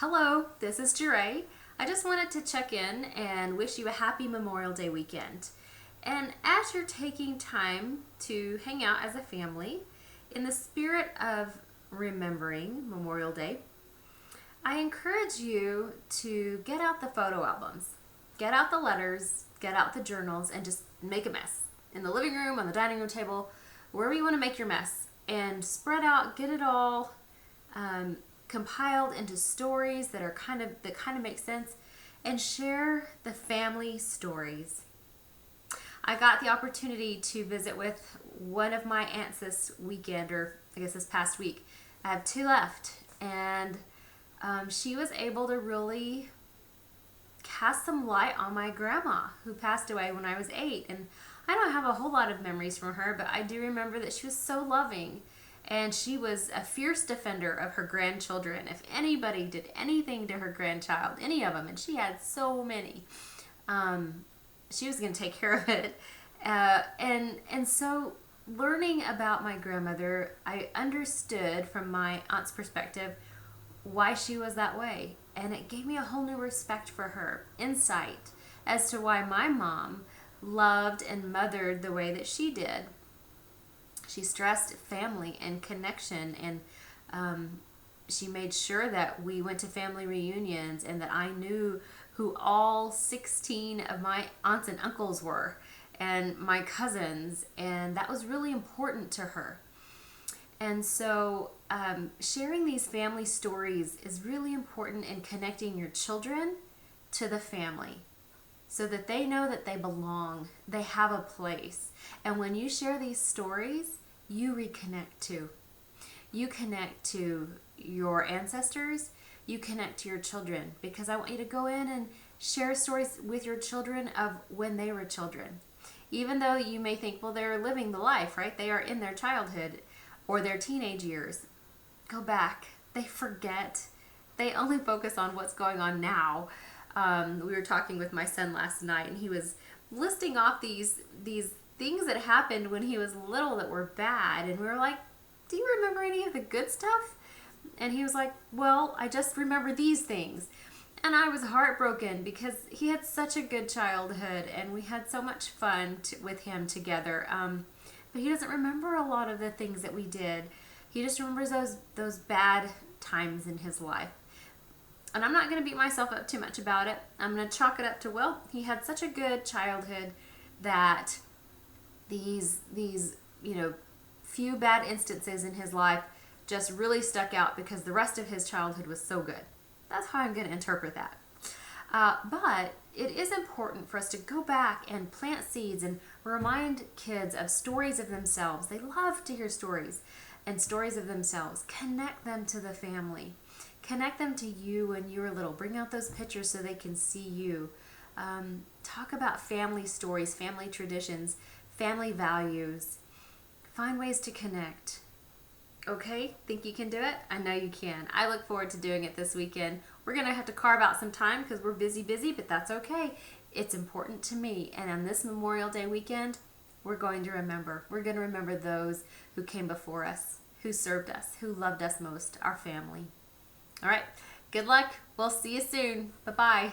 Hello, this is Jeray. I just wanted to check in and wish you a happy Memorial Day weekend. And as you're taking time to hang out as a family, in the spirit of remembering Memorial Day, I encourage you to get out the photo albums, get out the letters, get out the journals, and just make a mess. In the living room, on the dining room table, wherever you want to make your mess. And spread out, get it all compiled into stories that kind of make sense, and share the family stories. I got the opportunity to visit with one of my aunts this weekend, or I guess this past week. I have two left, and she was able to really cast some light on my grandma who passed away when I was 8. And I don't have a whole lot of memories from her, but I do remember that she was so loving. And she was a fierce defender of her grandchildren. If anybody did anything to her grandchild, any of them, and she had so many, she was going to take care of it. And so learning about my grandmother, I understood from my aunt's perspective why she was that way. And it gave me a whole new respect for her, insight as to why my mom loved and mothered the way that she did. She stressed family and connection, and she made sure that we went to family reunions and that I knew who all 16 of my aunts and uncles were and my cousins, and that was really important to her. And so sharing these family stories is really important in connecting your children to the family so that they know that they belong, they have a place. And when you share these stories, you reconnect too. You connect to your ancestors, you connect to your children, because I want you to go in and share stories with your children of when they were children. Even though you may think, well, they're living the life, right? They are in their childhood or their teenage years. Go back. They forget. They only focus on what's going on now. We were talking with my son last night, and he was listing off these things that happened when he was little that were bad, and we were like, do you remember any of the good stuff? And he was like, well, I just remember these things. And I was heartbroken because he had such a good childhood and we had so much fun with him together, but he doesn't remember a lot of the things that we did. He just remembers those bad times in his life. And I'm not going to beat myself up too much about it. I'm going to chalk it up to, well, he had such a good childhood that these few bad instances in his life just really stuck out because the rest of his childhood was so good. That's how I'm going to interpret that. But it is important for us to go back and plant seeds and remind kids of stories of themselves. They love to hear stories and stories of themselves. Connect them to the family. Connect them to you when you were little. Bring out those pictures so they can see you. Talk about family stories, family traditions, family values. Find ways to connect. Okay? Think you can do it? I know you can. I look forward to doing it this weekend. We're going to have to carve out some time because we're busy, but that's okay. It's important to me. And on this Memorial Day weekend, we're going to remember. We're going to remember those who came before us, who served us, who loved us most, our family. All right. Good luck. We'll see you soon. Bye-bye.